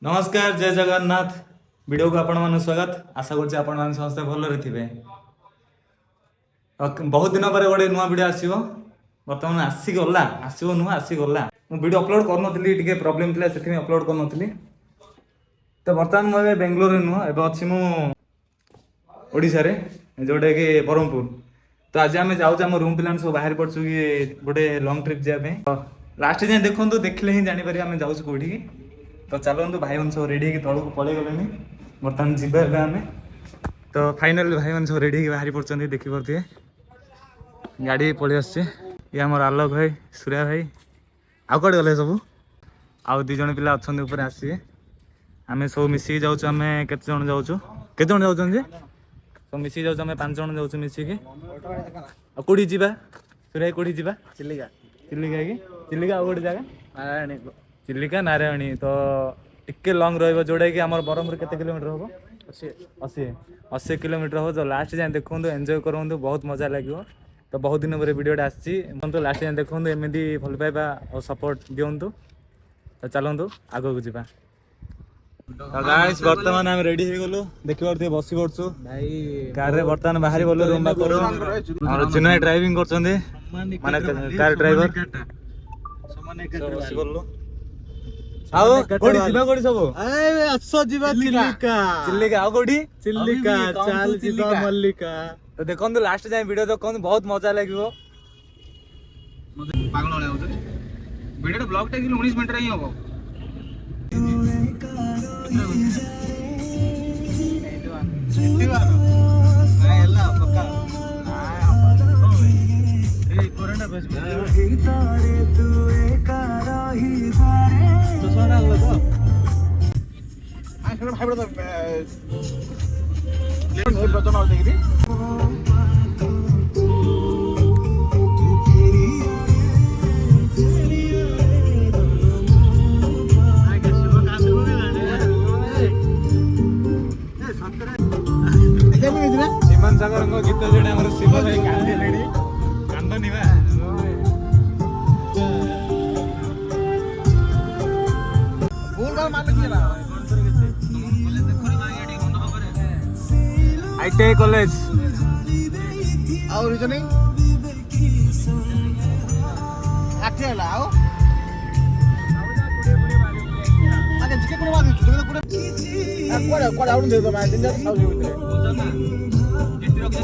नमस्कार जय जगन्नाथ वीडियो को आपण मान स्वागत आशा करछि आपण मान समस्त भलरे थिबे। बहुत दिन पर गोटे नुआ वीडियो आसीबो वर्तमान आसी गला आसीबो नुआ आसी गला मु वीडियो अपलोड कर नथली टिके प्रॉब्लम थिला सेथि में अपलोड कर नथली। तो वर्तमान मु बेंगलोर नुआ एबे अछि मु ओडिसा रे जोडे के बरहमपुर। तो आज आम जाऊँ आम रूम प्लान सब बाहर पड़ू कि गोटे लंग ट्रिप जाए लास्ट जाए देखूँ देखले ही जापर आम जाऊँ कौटी। तो चलतु भाई मन सब रेडी तौक पलि गले बर्तमान जीवा आम। तो फाइनाल भाई मन सब रेडी बाहरी पड़ते देखिपे गाड़ी पलि आस ये आम आलोक भाई सूर्या भाई आउ कड़े गले सब आउ दीज पिला अच्छा ऊपर आसवे आम सब मिसिकी जाऊँ आम के जाऊँ जाऊँ सब मिसिकी जाऊँ आम 5 जन जाऊँ मिसिकी कौटी जावा सूर्या कौटी जावा चिलिका चिलिका कि चिलिका गोटे जगह नारायणी चिलिका नारायणी। तो टिके लंग रोड़ा कि आम बरहमपुर केते किलोमीटर हम 80 किलोमीटर हम। तो लास्ट जाए देखूँ एंजॉय करूँ बहुत मजा लगे। तो बहुत दिन पर वीडियोटा आसती लास्ट जाए देखूँ एमती भल पाइबा और सपोर्ट दिंतु। तो चलतु आग को जावा। गाइस वर्तमान हम रेडी हो गलु देखि परथे बसी पड़छु भाई कार रे वर्तमान बाहरी बोलो रूम करू और चिन्ह ड्राइविंग करछन्ते माने कार ड्राइवर समाने कार बसी बोललो आओ कोडी जिबा कोडी सब ए 800 जिबा चिल्लिका चिल्लिका आओ कोडी चिल्लिका चाल जिबा मल्लिका। तो देखंतु लास्ट जाय वीडियो देखंतु बहुत मजा लागिवो पागल वाले होते वीडियो तो ब्लॉग टे 19 मिनिट रे ही होबो। हिमान सागर गीत जोड़े आम शिव भाई कांदी कांदनी आईटीआई कॉलेज और रीजनिंग आठेला आओ आगे जिके कोन बात छु तो कोडा कोडा आउन दे तो मैं दिन जात साउ भितरे बुझना जिति रख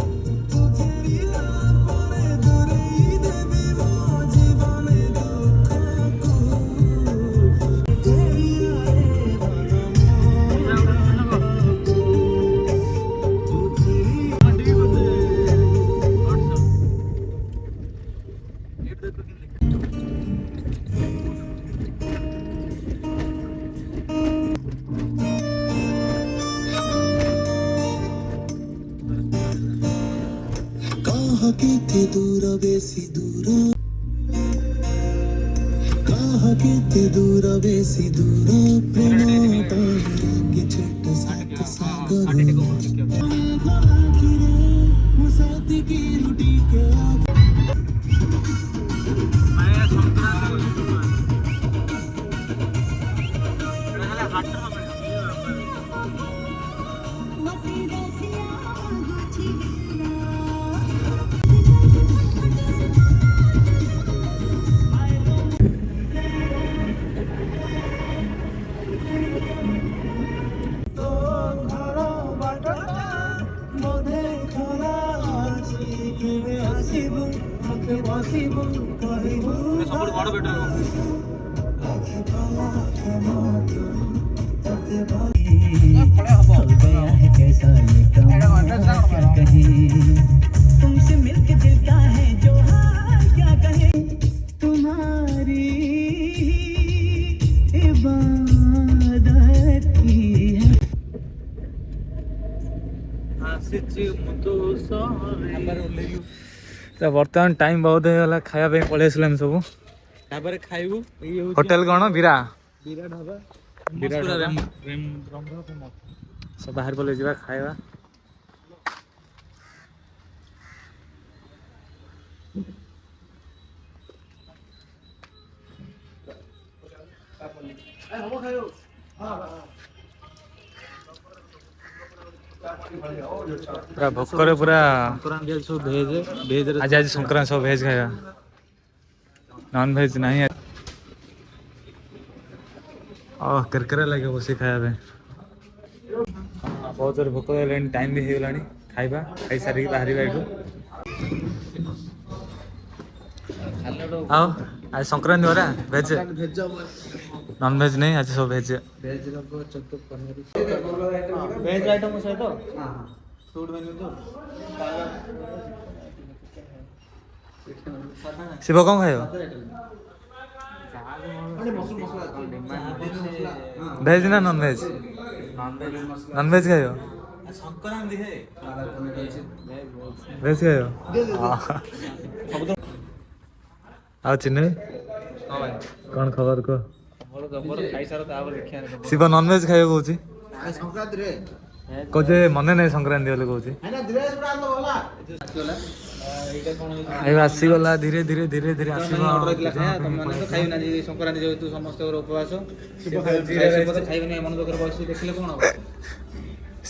किते दूर बेसी दूर कहा किते दूर बेसी दूर प्रेम के छोट साथ सागर मुसाती की रोटी के मैं सब बड़ बेटा तुमसे मिलके दिल का है जो हाल क्या कहे तुम्हारी इबादत की है। तो बर्तमान टाइम बहुत होगा खाया पलि आसला सब खाइबू होटेल कौन बीरा बीरा ढाबा सब बाहर पलि जा खाଇବା पूरा भोकरे पूरा संक्रांति सब भेज भेज आज आज संक्रांति सब भेज खाएगा नॉन भेज नहीं है किरकिरा लगे बस खाया बहुत जोर भोक टाइम भी हो गलानी खाइबा खाई सारिक बाहर आओ आज संक्रांति हो रहा भेज नॉन भेज नहीं आज सब भेज भेज भेज आइटम सहित फूड मेन्यू तो शिव कौन खाइब भेज ना नॉन भेज नॉन भेज खाइब संक्रांति है भेज खाइब ଆଉ ଚିହ୍ନି କଣ ଖବର କୁହ ଶିବ ନନଭେଜ ଖାଇବାକୁ କହୁଛି କହୁଛି ମନେ ନାହିଁ ସଂକ୍ରାନ୍ତି ବୋଲି କହୁଛି ଖାଇବା ଆସିଗଲା ଧୀରେ ଧୀରେ ଧୀରେ ଧୀରେ ଆସିବ ସଂକ୍ରାନ୍ତି ଯେହେତୁ ସମସ୍ତଙ୍କର ଉପବାସ ଖାଇବେନି ମନ ଦୁଃଖରେ ବସି ଦେଖିଲେ କଣ ହବ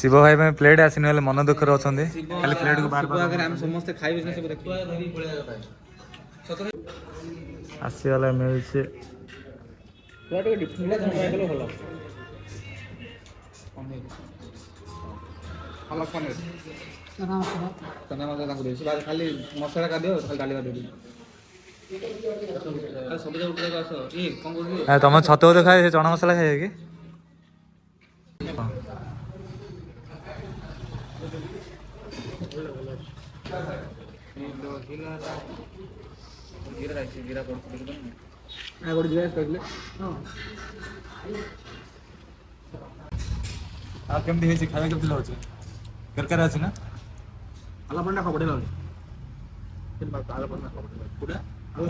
ଶିବ ଭାଇ ପାଇଁ ପ୍ଲେଟ୍ ଆସିନି ହେଲେ ମନ ଦୁଃଖରେ ଅଛନ୍ତି ଖାଲି ପ୍ଲେଟ୍କୁ ବାର ଆଗରେ ଆମେ ସମସ୍ତେ ଖାଇବେ ସିନା ସବୁ ଦେଖିବା ଆସିଗଲା ମିଳୁଛି ଖାଲି ମସଲା କାଦିଅ ଖାଲି ଡାଲି କାଦିଅ ସବୁ ଜାଗା ଉଠେଇବାକୁ ଆସ କଣ କରୁଛି ତମ ଛତୁ ବୋଧେ ଖାଏ ସେ ଚଣା ମସଲା ଖାଇବେ କି ଆଉ କେମିତି ହେଇଛି ଖାଇବା କେମିତି ଲାଗୁଛି କେରକେରା ଅଛି ନା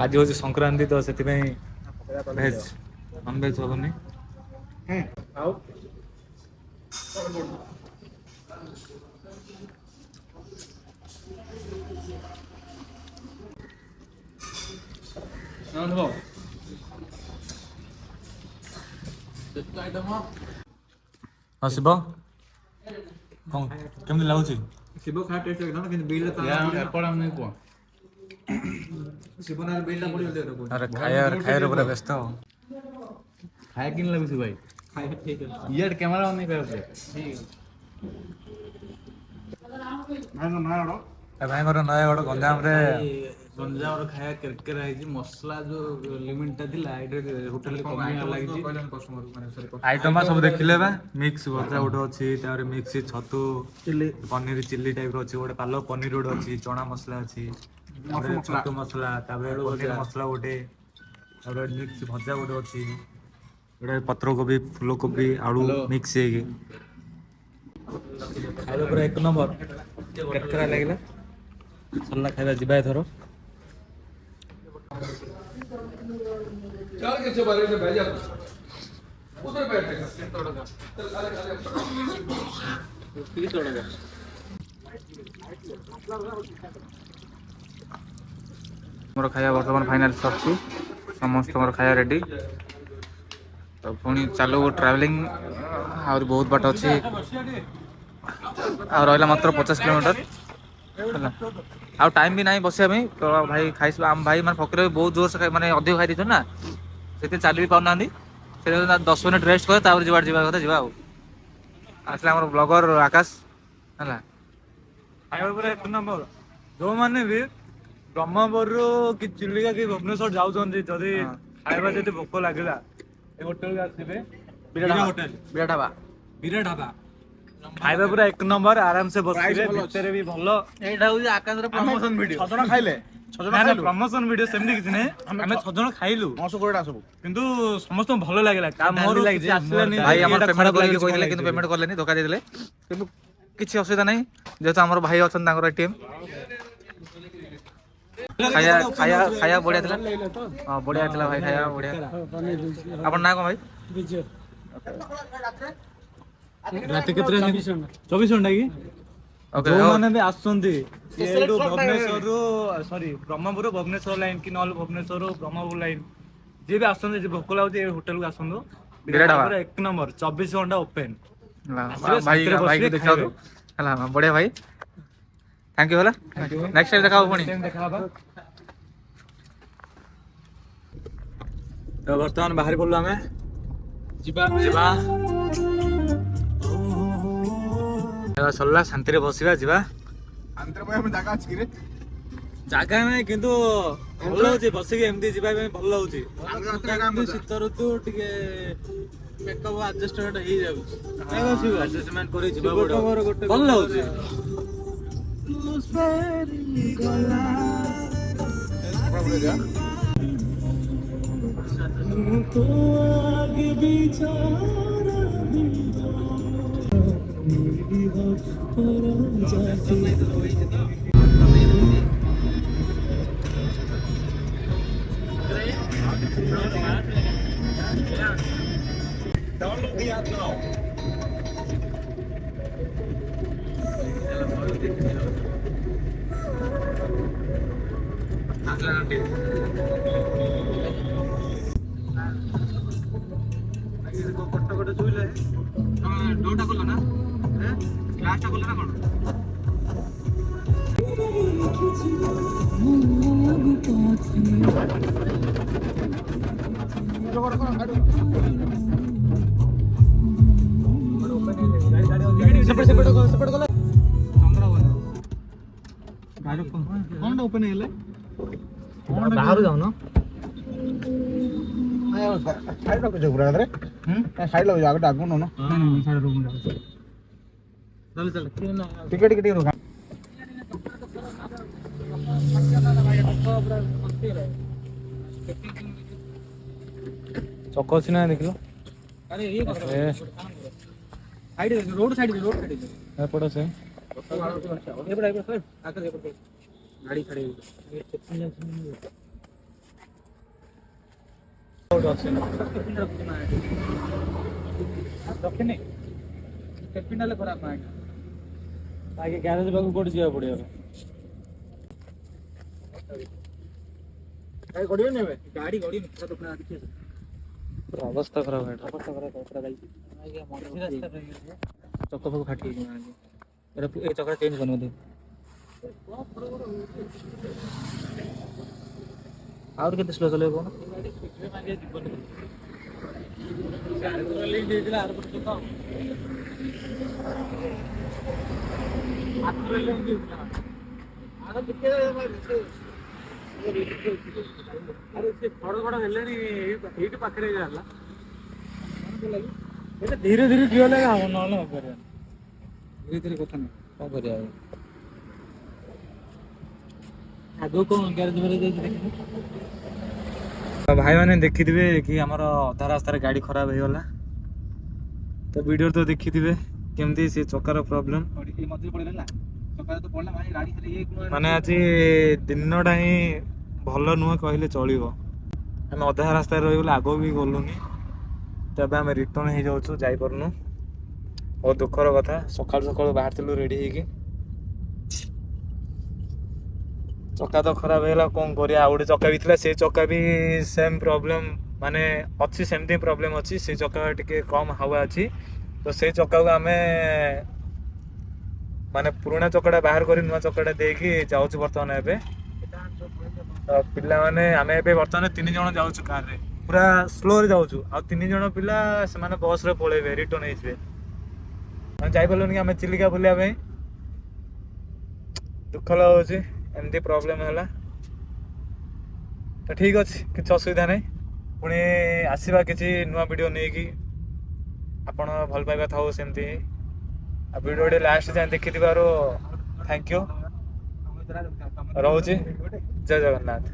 ଆଜି ହଉଛି ସଂକ୍ରାନ୍ତି ତ ସେଥିପାଇଁ ଭେଜ ନନଭେଜ ହବନି ହଁ ଶିବ କଣ କେମିତି ଲାଗୁଛି ଶିବ ଖାଇବା ଟେଷ୍ଟ ଲାଗିଲା କିନ୍ତୁ ବିଲ୍ ଶିବ ନା ବିଲ୍ ଟା ପଡ଼ିବ ଆରେ ଖାଇବାର ପୁରା ବ୍ୟସ୍ତ ଖାଇବା କିନ୍ ଲାଗୁଛି ଭାଇ ଖାଇବା ଠିକ ଅଛି ଇଆଡେ କ୍ୟାମେରା ଅନ୍ ନେଇ ପାରୁଛି ଭାଇଙ୍କର ନୟାଗଡ଼ ଗଞ୍ଜାମରେ ଗଞ୍ଜାମର ଖାଇବା କେରକେରା ହେଇଛି ମସଲା ଯୋଉ ଲିମିଟଟା ଥିଲା ଏଇଟା ହୋଟେଲରେ କମିବା ଲାଗିଛି ଆଇଟମ ସବୁ ଦେଖିଲେ ବା ମିକ୍ସ ଭଜା ଗୋଟେ ଅଛି ତାପରେ ମିକ୍ସ ଛତୁ ପନିର ଚିଲି ଟାଇପର ଅଛି ଗୋଟେ ପାଲକ ପନିର ଗୋଟେ ଅଛି ଚଣା ମସଲା ଅଛି ତାପରେ ଛତୁ ମସଲା ତାପରେ ପନିର ମସଲା ଗୋଟେ ତାପରେ ମିକ୍ସ ଭଜା ଗୋଟେ ଅଛି ଗୋଟେ ପତ୍ରକୋବି ଫୁଲକୋବି ଆଳୁ ମିକ୍ସ ହେଇକି ଖାଇବା ପୁରା ଏକ ନମ୍ବର କେରକେରା ଲାଗିଲା ସରିଲା ଖାଇବା ଯିବା ଏଥର मोर खाया बर्तमान फाइनल सरी समस्त मोर खाया रेडी तो पुणी चलो ट्रावेलिंग आहुरी बहुत बाट अच्छी रहा मात्र 50 किलोमीटर आ टाइम भी नहीं बसिया तो भाई खाई आम भाई मैं फकीर बहुत जोर से मैंने अधिक खाई ना से चल भी पाना 10 मिनट रेस्ट करे तापर जुआड़ जावा कथा जावा आसला आम ब्लॉगर आकाश है खाଇବା एक नंबर जो मैंने भी ब्रह्मपुर कि चिलिका कि भुवनेश्वर जाऊँगी जदि खाଇବା जब भोक लगे होटेल आसवे बीरा ढाबा खाଇବା पूरा एक नंबर आराम से बसिबे भितर भी भलो एटा होई आकाश रे प्रमोशन वीडियो 6 जण खाइले 6 जण खाइले प्रमोशन वीडियो सेमती किछ नै हमें 6 जण खाइलु 900 कोटा सब किंतु समस्त भलो लागला काम मोर आसलानी भाई हमर पेमेंट करके कोइ दिले किंतु पेमेंट करलेनी धोखा दे दिले किंतु किछि असुविधा नै जेतो हमर भाई अछन तांगर टीम खाया खाया खाया बढ़िया थिला हां बढ़िया थिला भाई खाया बढ़िया अपन ना को भाई रात के 24 घंटा की ओके जो माने भी आसुंदी एडो भुवनेश्वर सॉरी ब्रह्मपुर भुवनेश्वर लाइन कि नल भुवनेश्वर ब्रह्मपुर लाइन जे भी आसुंदी जे भोक लागुची होटल को आसुंदो ବିରାଟ ଢାବା ପୁରା 1 ନମ୍ବର 24 ଘଣ୍ଟା ଓପେନ। ହେଲା ଆସିବେ, ଭାଇ ଶାନ୍ତିରେ ଭାଇ ବସିବେ, ଦେଖିବାକୁ ଖାଇବେ। ହେଲା ବଢିଆ ଭାଇ ଥ୍ୟାଙ୍କ ୟୁ ହେଲା ନେକ୍ସଟ ଟାଇମ ଦେଖା ହବ ପୁଣି ଦେଖା ହବା। ତ ବର୍ତ୍ତମାନ ବାହାରି ପଡିଲୁ ଆମେ ଯିବା ସରିଲା ଶାନ୍ତିରେ ବସିବା ଯିବା। ଜାଗା ନାହିଁ କିନ୍ତୁ ଭଲ ଲାଗୁଛି ବସିକି ଏମିତି ଯିବା ପାଇଁ ଭଲ ଲାଗୁଛି। ଶୀତ ଋତୁ ଟିକେ ମେକଅପ୍ ଆଡଜଷ୍ଟମେଣ୍ଟ ହେଇଯାଉଛି ଆଡଜଷ୍ଟମେଣ୍ଟ କରି ଯିବା ପଡିବ ଭଲ ଲାଗୁଛି। तो आगे बिचारा भी मेरी हो और जाती ବାହାରୁ ଯାଉନ ସାଇଡ୍ ରଖୁଛ ପୁରା ଏଥିରେ ସାଇଡ୍ ଲଗେଇଛ ଆଗଟା ଆଗକୁ ନଉନ ଟିକେ ଟିକେ ଟିକେ ରଖା ଚକ ଅଛି ନା ଦେଖିଲ ରୋड ସାଇड ଏପଟ ସେ ଗାଡି ଛାଡି ରଖିନି କେପିନାଲେ ଖରାପ ଆଗେ ଗ୍ୟାରେଜ ପାଖକୁ କୋଉଠି ଯିବାକୁ ପଡିବ ଗଡିବନି ଏବେ ଗାଡି ଗଡିବନି ଅବସ୍ଥା ଖରାପ ଏଇଟା ଚକ ଫକ ଫାଟି ଏ ଚକଟା ଚେଞ୍ଜ କରିନି ବୋଧେ ଆହୁରି କେତେ ସ୍ଲୋ ଚଲେଇବ କଣ ଧୀରେ ଧୀରେ ଯିବ ଲାଗେ ହବ ନହେଲେ ହବନି ଧୀରେ ଧୀରେ କଥା ନାହିଁ କଣ କରିବା ଆଉ ଆଗକୁ କଣ ଗ୍ୟାରେଜ ଯାଇଛି ଦେଖିନି ଭାଇମାନେ ଦେଖିଥିବେ କି ଆମର ଅଧା ରାସ୍ତାରେ ଗାଡ଼ି ଖରାପ ହେଇଗଲା ତ ଭିଡ଼ିଓରେ ତ ଦେଖିଥିବେ କେମିତି ସେ ଚକାର ପ୍ରୋବ୍ଲେମ୍ ମାନେ ଆଜି ଦିନଟା ହିଁ ଭଲ ନୁହଁ କହିଲେ ଚଳିବ ଆମେ ଅଧା ରାସ୍ତାରେ ରହିଗଲେ ଆଗକୁ ବି ଗଲୁନି ତେବେ ଆମେ ରିଟର୍ନ ହେଇଯାଉଛୁ ଯାଇପାରୁନୁ ବହୁତ ଦୁଃଖର କଥା ସକାଳୁ ସକାଳୁ ବାହାରିଥିଲୁ ରେଡ଼ି ହେଇକି ଚକା ତ ଖରାପ ହେଇଗଲା କଣ କରିବା ଆଉ ଗୋଟେ ଚକା ବି ଥିଲା ସେ ଚକା ବି ସେମ୍ ପ୍ରୋବ୍ଲେମ୍ ମାନେ ଅଛି ସେମିତି ପ୍ରୋବ୍ଲେମ୍ ଅଛି ସେ ଚକା ଟିକେ କମ୍ ହାୱା ଅଛି ତ ସେଇ ଚକାକୁ ଆମେ ମାନେ ପୁରୁଣା ଚକାଟା ବାହାର କରି ନୂଆ ଚକାଟା ଦେଇକି ଯାଉଛୁ ବର୍ତ୍ତମାନ ଏବେ ତ ପିଲାମାନେ ଆମେ ଏବେ ବର୍ତ୍ତମାନ 3 ଜଣ ଯାଉଛୁ କାରରେ ପୁରା ସ୍ଲୋରେ ଯାଉଛୁ ଆଉ 3 ଜଣ ପିଲା ସେମାନେ ବସ୍ରେ ପଳେଇବେ ରିଟର୍ନ ହେଇଯିବେ ଆମେ ଯାଇପାରିଲୁନି କି ଆମେ ଚିଲିକା ବୁଲିବା ପାଇଁ ଦୁଃଖ ଲାଗୁଛି ଏମିତି ପ୍ରୋବ୍ଲେମ୍ ହେଲା ତ ଠିକ୍ ଅଛି କିଛି ଅସୁବିଧା ନାହିଁ ପୁଣି ଆସିବା କିଛି ନୂଆ ଭିଡ଼ିଓ ନେଇକି ଆପଣ ଭଲ ପାଇବା ଥାଉ ସେମିତି ଆଉ ଭିଡ଼ିଓଟି ଲାଷ୍ଟ ଯାଏଁ ଦେଖିଥିବାରୁ ଥ୍ୟାଙ୍କ ୟୁ ରହୁଛି ଜୟ ଜଗନ୍ନାଥ।